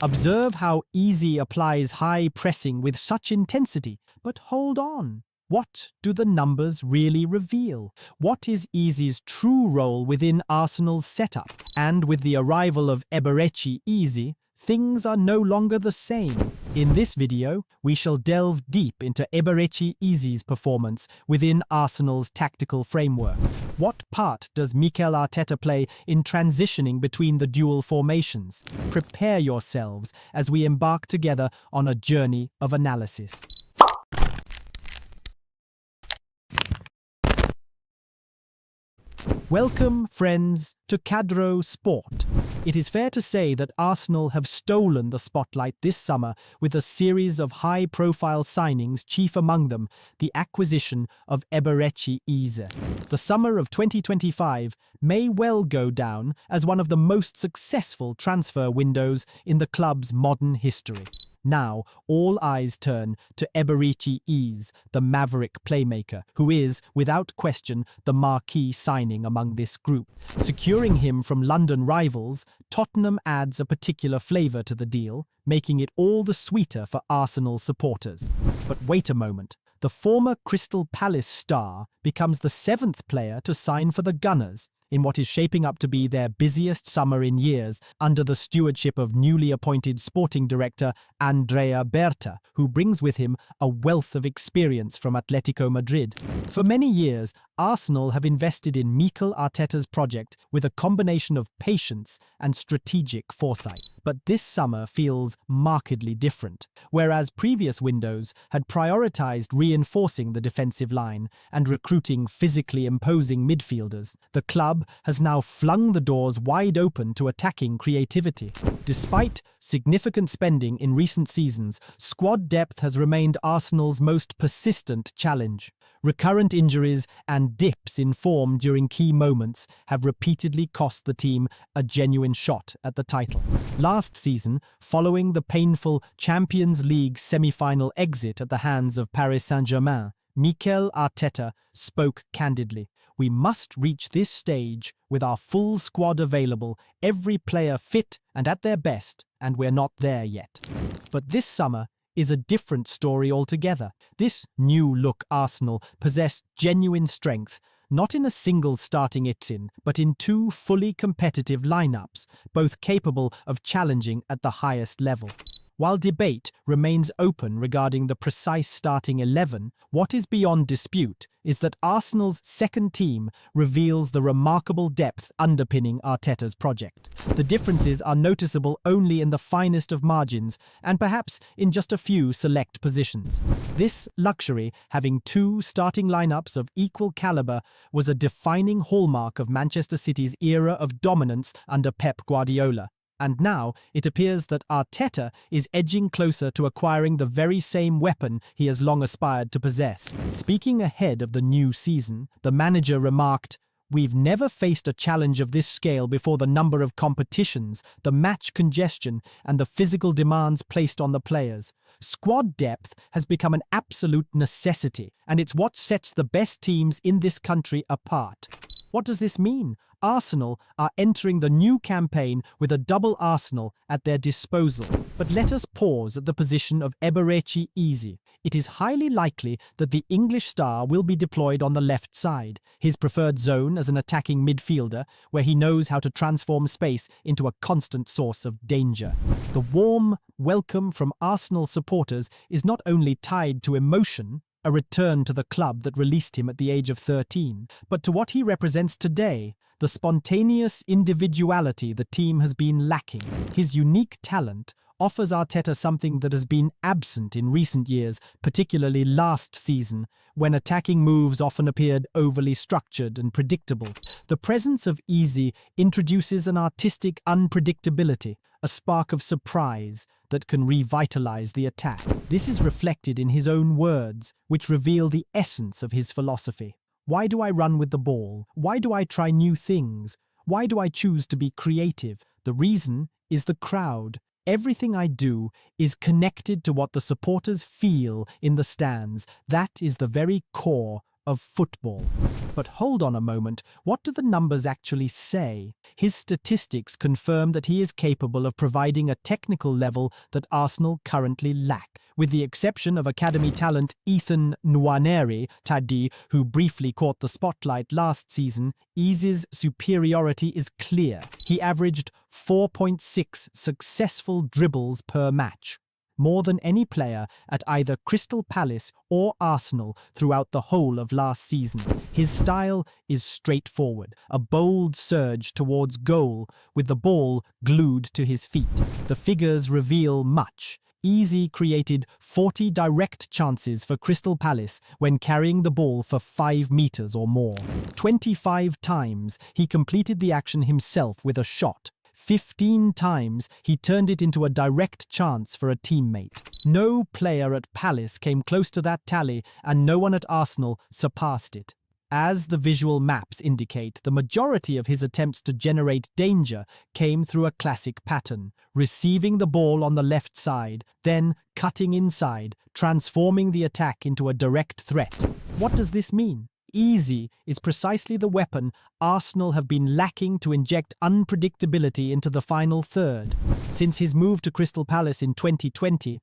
Observe how Ezes applies high pressing with such intensity. But hold on. What do the numbers really reveal? What is Ezes' true role within Arsenal's setup? And with the arrival of Eberechi Eze, things are no longer the same. In this video, we shall delve deep into Eberechi Eze's performance within Arsenal's tactical framework. What part does Mikel Arteta play in transitioning between the dual formations? Prepare yourselves as we embark together on a journey of analysis. Welcome, friends, to Cadro Sport. It is fair to say that Arsenal have stolen the spotlight this summer with a series of high-profile signings, chief among them the acquisition of Eberechi Eze. The summer of 2025 may well go down as one of the most successful transfer windows in the club's modern history. Now, all eyes turn to Eberechi Eze, the maverick playmaker, who is, without question, the marquee signing among this group. Securing him from London rivals, Tottenham adds a particular flavour to the deal, making it all the sweeter for Arsenal supporters. But wait a moment. The former Crystal Palace star becomes the 7th player to sign for the Gunners, in what is shaping up to be their busiest summer in years under the stewardship of newly appointed sporting director Andrea Berta, who brings with him a wealth of experience from Atletico Madrid. For many years, Arsenal have invested in Mikel Arteta's project with a combination of patience and strategic foresight. But this summer feels markedly different. Whereas previous windows had prioritized reinforcing the defensive line and recruiting physically imposing midfielders, the club has now flung the doors wide open to attacking creativity. Despite significant spending in recent seasons, squad depth has remained Arsenal's most persistent challenge. Recurrent injuries and dips in form during key moments have repeatedly cost the team a genuine shot at the title. Last season, following the painful Champions League semi-final exit at the hands of Paris Saint-Germain, Mikel Arteta spoke candidly. We must reach this stage with our full squad available, every player fit and at their best, and we're not there yet. But this summer is a different story altogether. This new-look Arsenal possessed genuine strength, not in a single starting 11, but in two fully competitive lineups, both capable of challenging at the highest level. While debate remains open regarding the precise starting 11, what is beyond dispute is that Arsenal's second team reveals the remarkable depth underpinning Arteta's project. The differences are noticeable only in the finest of margins and perhaps in just a few select positions. This luxury, having two starting lineups of equal caliber, was a defining hallmark of Manchester City's era of dominance under Pep Guardiola. And now it appears that Arteta is edging closer to acquiring the very same weapon he has long aspired to possess. Speaking ahead of the new season, the manager remarked, "We've never faced a challenge of this scale before. The number of competitions, the match congestion, and the physical demands placed on the players. Squad depth has become an absolute necessity, and it's what sets the best teams in this country apart." What does this mean? Arsenal are entering the new campaign with a double Arsenal at their disposal. But let us pause at the position of Eberechi Eze. It is highly likely that the English star will be deployed on the left side, his preferred zone as an attacking midfielder, where he knows how to transform space into a constant source of danger. The warm welcome from Arsenal supporters is not only tied to emotion, a return to the club that released him at the age of 13, but to what he represents today, the spontaneous individuality the team has been lacking. His unique talent offers Arteta something that has been absent in recent years, particularly last season, when attacking moves often appeared overly structured and predictable. The presence of Eze introduces an artistic unpredictability, a spark of surprise that can revitalize the attack. This is reflected in his own words, which reveal the essence of his philosophy. Why do I run with the ball? Why do I try new things? Why do I choose to be creative? The reason is the crowd. Everything I do is connected to what the supporters feel in the stands. That is the very core of football. But hold on a moment, what do the numbers actually say? His statistics confirm that he is capable of providing a technical level that Arsenal currently lack. With the exception of academy talent Ethan Nwaneri Tadi, who briefly caught the spotlight last season, Ezes' superiority is clear. He averaged 4.6 successful dribbles per match, more than any player at either Crystal Palace or Arsenal throughout the whole of last season. His style is straightforward, a bold surge towards goal with the ball glued to his feet. The figures reveal much. Ezes created 40 direct chances for Crystal Palace when carrying the ball for 5 meters or more. 25 times he completed the action himself with a shot. 15 times he turned it into a direct chance for a teammate. No player at Palace came close to that tally, and no one at Arsenal surpassed it. As the visual maps indicate, the majority of his attempts to generate danger came through a classic pattern, receiving the ball on the left side, then cutting inside, transforming the attack into a direct threat. What does this mean? Ezes is precisely the weapon Arsenal have been lacking to inject unpredictability into the final third. Since his move to Crystal Palace in 2020,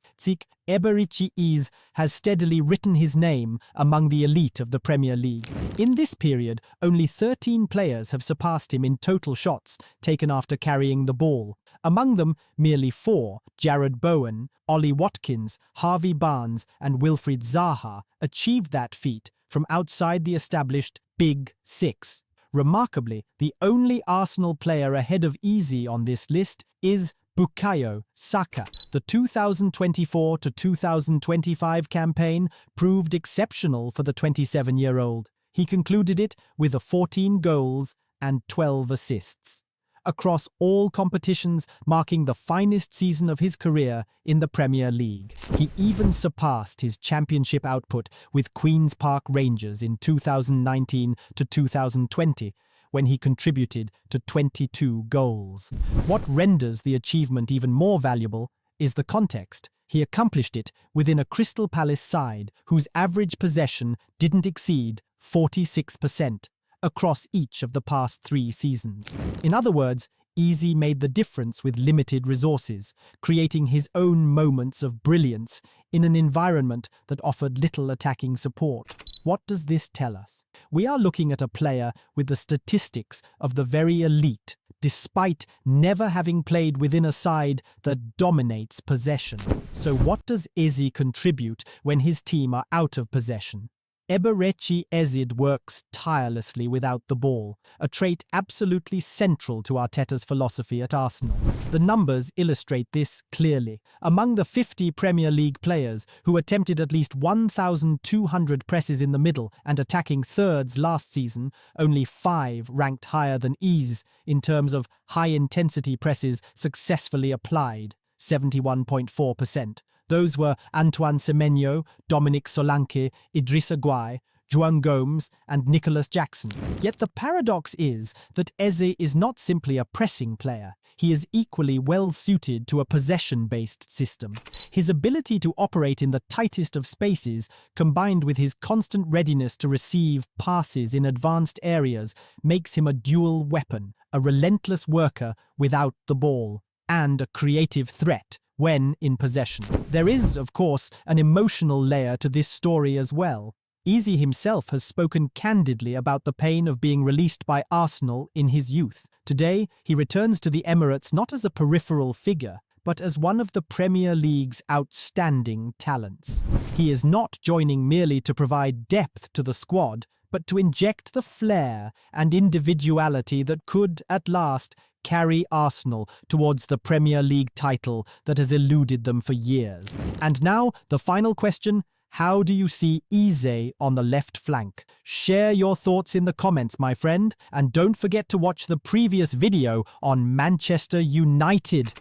Ezes has steadily written his name among the elite of the Premier League. In this period, only 13 players have surpassed him in total shots taken after carrying the ball. Among them, merely 4, Jared Bowen, Ollie Watkins, Harvey Barnes and Wilfried Zaha, achieved that feat from outside the established Big Six. Remarkably, the only Arsenal player ahead of Ezes on this list is Bukayo Saka. The 2024 to 2025 campaign proved exceptional for the 27-year-old. He concluded it with 14 goals and 12 assists across all competitions, marking the finest season of his career in the Premier League. He even surpassed his championship output with Queen's Park Rangers in 2019 to 2020, when he contributed to 22 goals. What renders the achievement even more valuable is the context. He accomplished it within a Crystal Palace side whose average possession didn't exceed 46%. Across each of the past 3 seasons. In other words, Ezes made the difference with limited resources, creating his own moments of brilliance in an environment that offered little attacking support. What does this tell us? We are looking at a player with the statistics of the very elite, despite never having played within a side that dominates possession. So what does Ezes contribute when his team are out of possession? Ezes works tirelessly without the ball, a trait absolutely central to Arteta's philosophy at Arsenal. The numbers illustrate this clearly. Among the 50 Premier League players who attempted at least 1,200 presses in the middle and attacking thirds last season, only 5 ranked higher than Ezes in terms of high-intensity presses successfully applied, 71.4%. Those were Antoine Semenyo, Dominic Solanke, Idrissa Gueye, Juan Gomes and Nicholas Jackson. Yet the paradox is that Ezes is not simply a pressing player. He is equally well suited to a possession-based system. His ability to operate in the tightest of spaces, combined with his constant readiness to receive passes in advanced areas, makes him a dual weapon, a relentless worker without the ball, and a creative threat when in possession. There is, of course, an emotional layer to this story as well. Ezes himself has spoken candidly about the pain of being released by Arsenal in his youth. Today, he returns to the Emirates not as a peripheral figure, but as one of the Premier League's outstanding talents. He is not joining merely to provide depth to the squad, but to inject the flair and individuality that could, at last, carry Arsenal towards the Premier League title that has eluded them for years. And now, the final question: how do you see Ezes on the left flank? Share your thoughts in the comments, my friend, and don't forget to watch the previous video on Manchester United.